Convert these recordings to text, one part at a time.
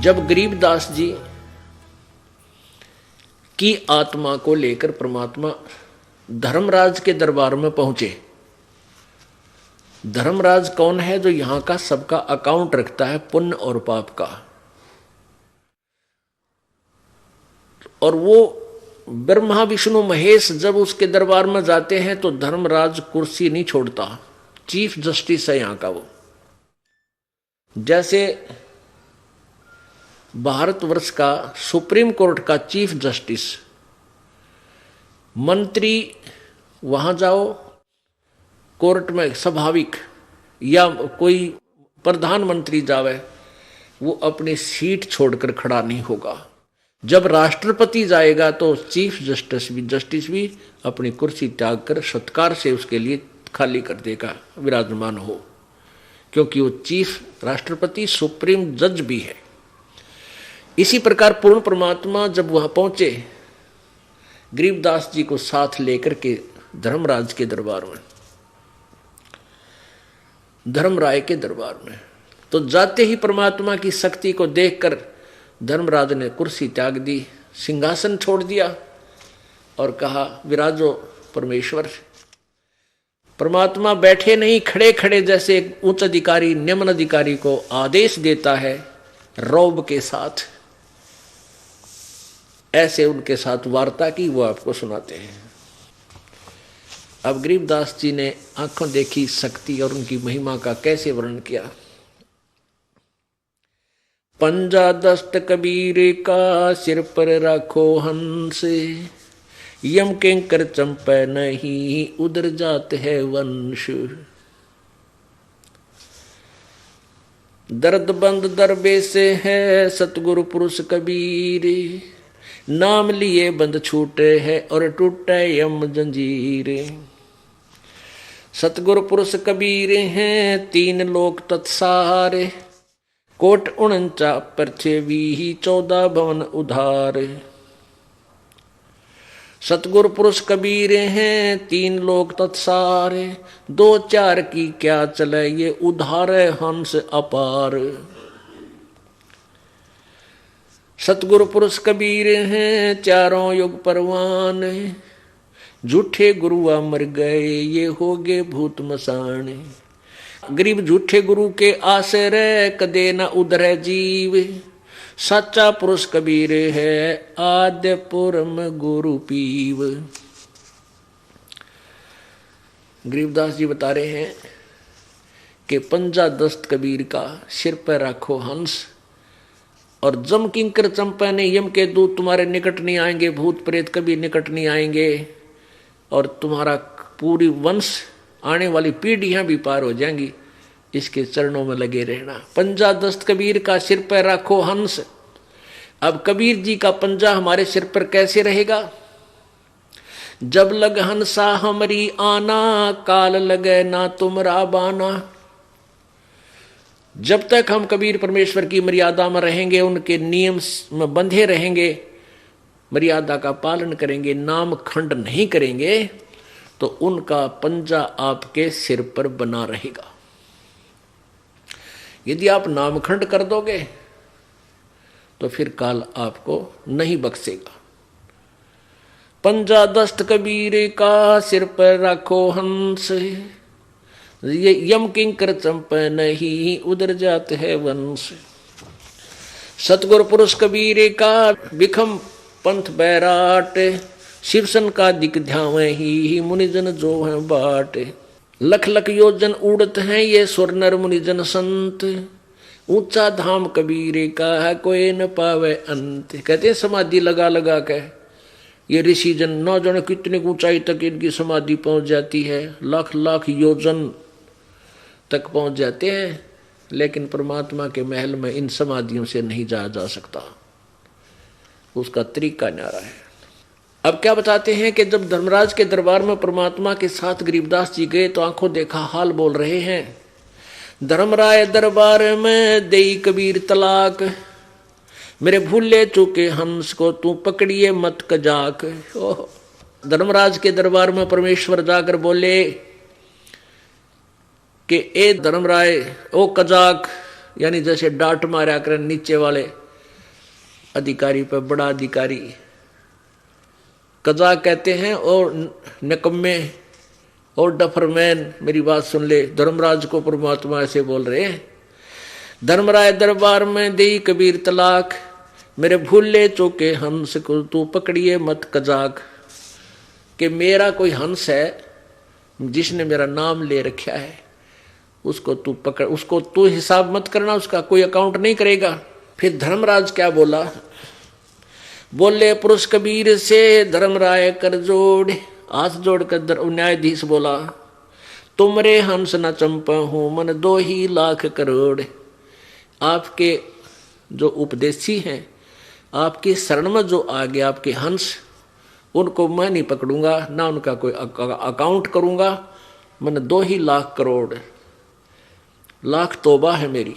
जब गरीबदास जी की आत्मा को लेकर परमात्मा धर्मराज के दरबार में पहुंचे। धर्मराज कौन है? जो यहां का सबका अकाउंट रखता है, पुण्य और पाप का। और वो ब्रह्मा विष्णु महेश जब उसके दरबार में जाते हैं तो धर्मराज कुर्सी नहीं छोड़ता। चीफ जस्टिस है यहां का वो। जैसे भारतवर्ष का सुप्रीम कोर्ट का चीफ जस्टिस, मंत्री वहां जाओ कोर्ट में स्वाभाविक, या कोई प्रधानमंत्री जावे, वो अपनी सीट छोड़कर खड़ा नहीं होगा। जब राष्ट्रपति जाएगा तो चीफ जस्टिस भी अपनी कुर्सी त्याग कर सत्कार से उसके लिए खाली कर देगा, विराजमान हो, क्योंकि वो चीफ राष्ट्रपति सुप्रीम जज भी है। इसी प्रकार पूर्ण परमात्मा जब वहां पहुंचे, गरीबदास जी को साथ लेकर के धर्मराज के दरबार में, धर्मराय के दरबार में, तो जाते ही परमात्मा की शक्ति को देखकर धर्मराज ने कुर्सी त्याग दी, सिंहासन छोड़ दिया और कहा, विराजो परमेश्वर। परमात्मा बैठे नहीं, खड़े खड़े, जैसे एक उच्च अधिकारी निम्न अधिकारी को आदेश देता है रौब के साथ, ऐसे उनके साथ वार्ता की, वो आपको सुनाते हैं। अब गरीबदास जी ने आंखों देखी शक्ति और उनकी महिमा का कैसे वर्णन किया। पंजा दस्त कबीर का सिर पर राखो हंस, यम किंकर चंपै नहीं उधर जात है वंश। दर्द बंद दरबे से है सतगुरु पुरुष कबीर, नाम लिए बंद छूटे है और टूटे यम जंजीर। सतगुरु पुरुष कबीर हैं तीन लोक तत्सारे, कोट 49 परछे भी 14 भवन उधार। सतगुरु पुरुष कबीर हैं तीन लोक तत्सारे, 2-4 की क्या चले ये उधार हंस अपार। सतगुरु पुरुष कबीर हैं चारों युग परवान, झूठे गुरुआ मर गए ये हो गए भूत मसान। गरीब झूठे गुरु के आश्रय कदे न उधरे जीव, सच्चा पुरुष कबीर है आद्य पुरम गुरु पीव। गरीबदास जी बता रहे हैं कि पंजा दस्त कबीर का सिर पर रखो हंस, और जम किंकर चंपा ने यम के दूत तुम्हारे निकट नहीं आएंगे, भूत प्रेत कभी निकट नहीं आएंगे, और तुम्हारा पूरी वंश आने वाली पीढ़ियां भी पार हो जाएंगी। इसके चरणों में लगे रहना। पंजा दस्त कबीर का सिर पर रखो हंस। अब कबीर जी का पंजा हमारे सिर पर कैसे रहेगा? जब लग हंसा हमारी आना, काल लगे ना तुमरा बाना। जब तक हम कबीर परमेश्वर की मर्यादा में रहेंगे, उनके नियम में बंधे रहेंगे, मर्यादा का पालन करेंगे, नाम खंड नहीं करेंगे, तो उनका पंजा आपके सिर पर बना रहेगा। यदि आप नामखंड कर दोगे तो फिर काल आपको नहीं बख्शेगा। पंजा दस्त कबीर का सिर पर रखो हंस, ये यम किंकर चंपै नहीं उधर जात है वंश। सतगुरु पुरुष कबीर का विखम पंथ बैराट, शिवसन का दिक ध्यावे ही मुनिजन जो है बाट। लख लख योजन उड़त हैं ये स्वर नर मुनिजन संत, ऊंचा धाम कबीर का है कोई न पावे अंत। कहते हैं समाधि लगा लगा के ये ऋषि जन न जाने कितनी ऊंचाई तक इनकी समाधि पहुंच जाती है, लाख लाख योजन तक पहुंच जाते हैं, लेकिन परमात्मा के महल में इन समाधियों से नहीं जाया जा सकता। उसका तरीका न्यारा है। अब क्या बताते हैं कि जब धर्मराज के दरबार में परमात्मा के साथ गरीबदास जी गए तो आंखों देखा हाल बोल रहे हैं। धर्मराय दरबार में देई कबीर तलाक, मेरे भूले चूके हंस को तू पकड़िए मत कजाक। धर्मराज के दरबार में परमेश्वर जाकर बोले कि ए धर्मराय, ओ कजाक, यानी जैसे डांट मारा कर नीचे वाले, अधिकारी पर बड़ा अधिकारी कजा कहते हैं। और निकम्मे और डफरमैन, मेरी बात सुन ले, धर्मराज को परमात्मा ऐसे बोल रहे हैं। धर्मराय दरबार में दे कबीर तलाक, मेरे भूले चौके हंस को तू पकड़िए मत कजाक। कि मेरा कोई हंस है जिसने मेरा नाम ले रखा है, उसको तू पकड़, उसको तू हिसाब मत करना, उसका कोई अकाउंट नहीं करेगा। फिर धर्मराज क्या बोला, बोले पुरुष कबीर से धर्मराय कर जोड़, हाथ जोड़कर न्यायाधीश बोला, तुमरे हंस न चंपा हूं मन 2 ही लाख करोड़। आपके जो उपदेशी हैं, आपकी शरण में जो आ गए आपके हंस, उनको मैं नहीं पकड़ूंगा, ना उनका कोई अकाउंट करूंगा। मैंने 2 ही लाख करोड़, लाख तौबा है मेरी।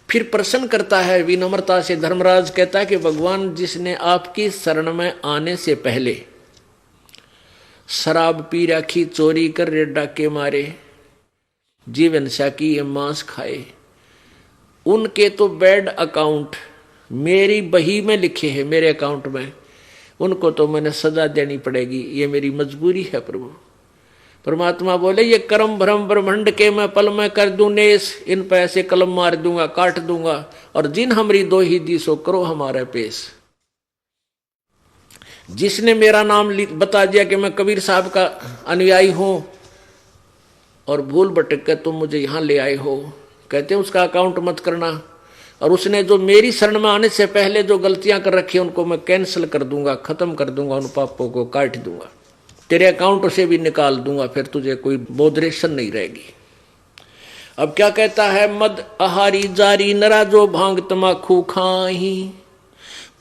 फिर प्रश्न करता है विनम्रता से धर्मराज, कहता है कि भगवान जिसने आपकी शरण में आने से पहले शराब पी रखी, चोरी कर रे डाके मारे, जीवन साकी ये मांस खाए, उनके तो बैड अकाउंट मेरी बही में लिखे हैं, मेरे अकाउंट में, उनको तो मैंने सजा देनी पड़ेगी, ये मेरी मजबूरी है प्रभु। परमात्मा बोले ये कर्म भ्रम ब्रह्मंड के मैं पल में कर दूं नेस, इन पे ऐसे कलम मार दूंगा, काट दूंगा, और जिन हमरी 2 ही दी सो करो हमारा पेश। जिसने मेरा नाम बता दिया कि मैं कबीर साहब का अनुयायी हूं और भूल भटक कर तुम मुझे यहां ले आए हो, कहते हैं उसका अकाउंट मत करना। और उसने जो मेरी शरण में आने से पहले जो गलतियां कर रखी उनको मैं कैंसिल कर दूंगा, खत्म कर दूंगा, उन पापों को काट दूंगा, तेरे अकाउंट से भी निकाल दूंगा, फिर तुझे कोई बोधरेशन नहीं रहेगी। अब क्या कहता है, मद आहारी जारी नरा जो भांग तमाखू खाही,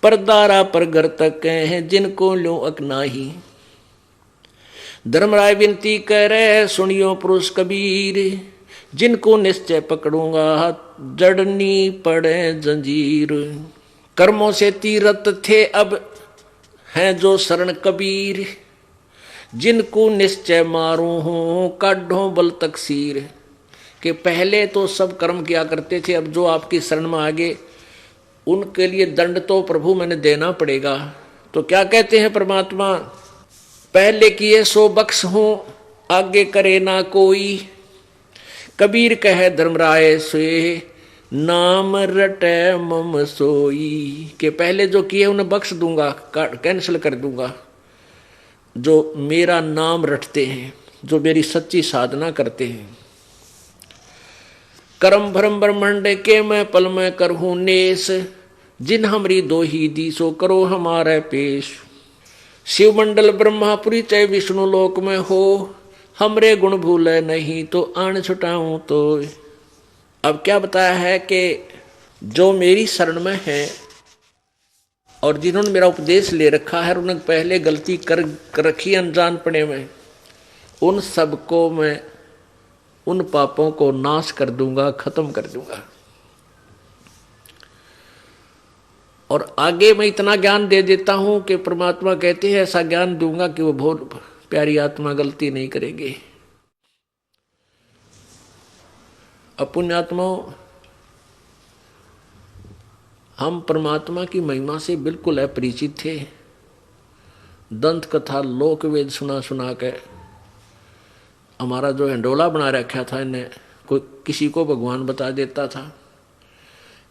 परदारा पर घर तक हैं जिनको लो अकनाही। धर्मराय विनती करे सुनियो पुरुष कबीर, जिनको निश्चय पकड़ूंगा जड़नी पड़े जंजीर। कर्मों से तीरथ थे अब हैं जो शरण कबीर, जिनको निश्चय मारूं हूं काढ़ो बल तकसीर। कि पहले तो सब कर्म किया करते थे, अब जो आपकी शरण में आगे उनके लिए दंड तो प्रभु मैंने देना पड़ेगा। तो क्या कहते हैं परमात्मा, पहले किए सो बख्श हूं आगे करे ना कोई। कबीर कहे धर्मराय से नाम रटे मम सोई। के पहले जो किए उन्हें बख्श दूंगा, कैंसिल कर दूंगा। जो मेरा नाम रटते हैं, जो मेरी सच्ची साधना करते हैं। कर्म भ्रम ब्रह्मंड के मैं पल में करहूं नेस, जिन हमरी 2 ही दी सो करो हमारे पेश। शिव मंडल ब्रह्मापुरी चाहे विष्णु लोक में हो, हमरे गुण भूले नहीं तो आन छुटाऊं तो। अब क्या बताया है कि जो मेरी शरण में है और जिन्होंने मेरा उपदेश ले रखा है, उन्होंने पहले गलती कर रखी अनजानपने में, उन सबको मैं उन पापों को नाश कर दूंगा, खत्म कर दूंगा। और आगे मैं इतना ज्ञान दे देता हूं कि परमात्मा कहते हैं ऐसा ज्ञान दूंगा कि वो बहुत प्यारी आत्मा गलती नहीं करेंगे। अपुण्यात्माओं, हम परमात्मा की महिमा से बिल्कुल अपरिचित थे। दंत कथा लोक वेद सुना सुना के हमारा जो हिंडोला बना रखा था, इन्हें कोई किसी को भगवान बता देता था।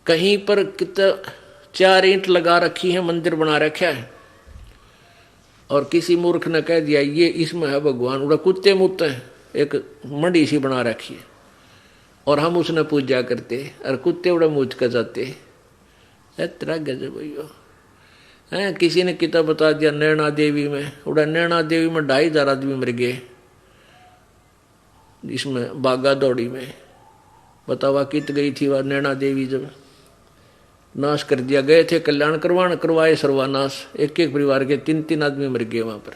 कहीं पर कितना 4 ईंट लगा रखी है, मंदिर बना रखा है, और किसी मूर्ख ने कह दिया ये इसमें है भगवान, उड़ा कुत्ते मुत्ते एक मंडी सी बना रखी है और हम उसने पूजा करते और कुत्ते उड़ा मूझ कर जाते। इतना गजब भैया है। किसी ने किताब बता दिया नैना देवी में, उड़ा नैना देवी में 2500 आदमी मर गए, इसमें बागा दौड़ी में। बतावा कित गई थी वह नैना देवी, जब नाश कर दिया। गए थे कल्याण करवाए सर्वानाश, एक एक परिवार के 3-3 आदमी मर गए वहां पर।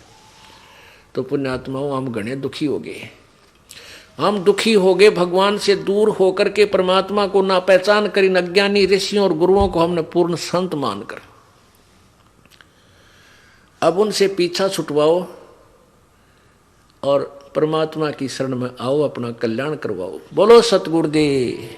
तो पुण्यात्माओं, हम घने दुखी हो गए। हम दुखी हो गए भगवान से दूर होकर के, परमात्मा को ना पहचान कर इन अज्ञानी ऋषियों और गुरुओं को हमने पूर्ण संत मानकर। अब उनसे पीछा छुटवाओ और परमात्मा की शरण में आओ, अपना कल्याण करवाओ। बोलो सतगुरुदेव।